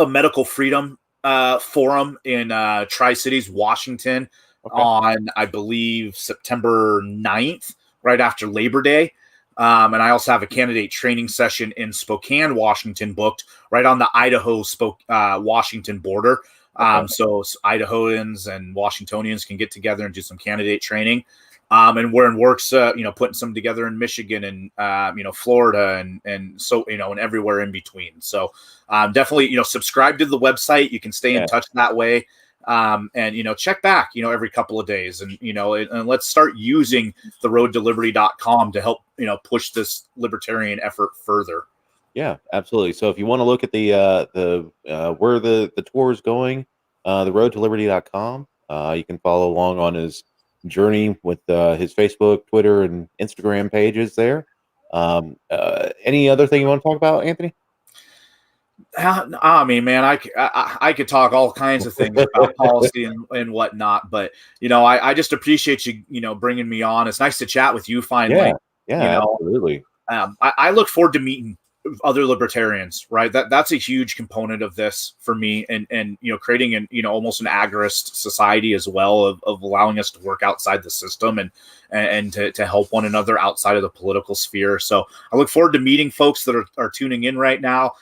medical freedom forum in Tri-Cities, Washington, on, I believe, September 9th, right after Labor Day. And I also have a candidate training session in Spokane, Washington, booked right on the Idaho-Washington border. So Idahoans and Washingtonians can get together and do some candidate training. And we're in works, putting some together in Michigan and, Florida and so, and everywhere in between. So definitely, subscribe to the website. You can stay in touch that way. And check back, every couple of days, and and let's start using the roadtoliberty.com to help push this libertarian effort further. Yeah, absolutely. So if you want to look at the where the tour is going, the roadtoliberty.com, you can follow along on his journey with his Facebook, Twitter, and Instagram pages there. Any other thing you want to talk about, Anthony? I mean, man, I could talk all kinds of things about policy and whatnot, but I just appreciate you, bringing me on. It's nice to chat with you finally. Yeah, absolutely. I look forward to meeting other libertarians, right? That's a huge component of this for me, and creating an almost an agorist society as well, of allowing us to work outside the system and to help one another outside of the political sphere. So I look forward to meeting folks that are tuning in right now.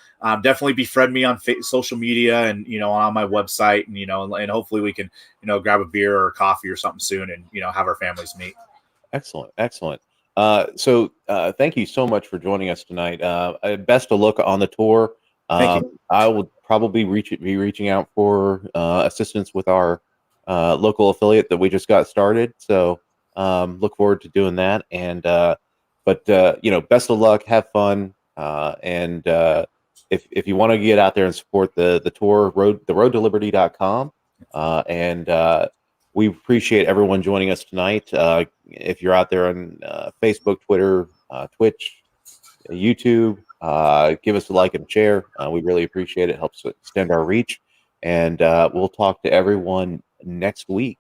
Definitely befriend me on social media and on my website, and hopefully we can grab a beer or coffee or something soon, and have our families meet. Excellent. So thank you so much for joining us tonight. Best of luck on the tour. Thank you. I will probably be reaching out for assistance with our local affiliate that we just got started. So look forward to doing that. And but best of luck. Have fun. And if you want to get out there and support the tour, roadtoliberty.com. And we appreciate everyone joining us tonight. If you're out there on Facebook, Twitter, Twitch, YouTube, give us a like and share. We really appreciate it. Helps extend our reach. And we'll talk to everyone next week.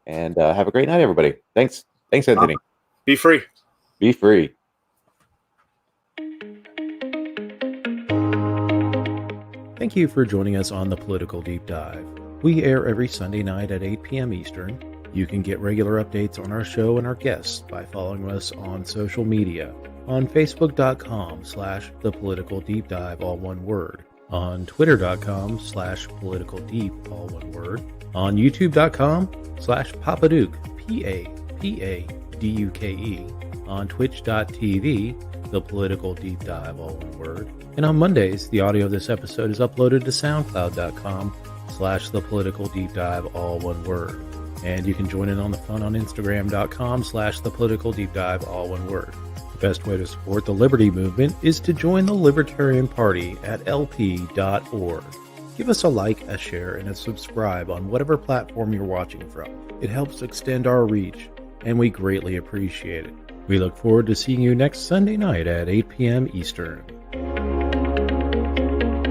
And have a great night, everybody. Thanks, Anthony. Be free. Be free. Thank you for joining us on the Political Deep Dive. We air every Sunday night at 8 p.m. Eastern. You can get regular updates on our show and our guests by following us on social media on Facebook.com/thepoliticaldeepdive, all one word, on Twitter.com/politicaldeep, all one word, on YouTube.com/Papaduke, Papaduke, on Twitch.tv, The Political Deep Dive, all one word. And on Mondays, the audio of this episode is uploaded to SoundCloud.com/The Political Deep Dive, all one word. And you can join in on the fun on Instagram.com/The Political Deep Dive, all one word. The best way to support the Liberty Movement is to join the Libertarian Party at lp.org. Give us a like, a share, and a subscribe on whatever platform you're watching from. It helps extend our reach, and we greatly appreciate it. We look forward to seeing you next Sunday night at 8 p.m. Eastern.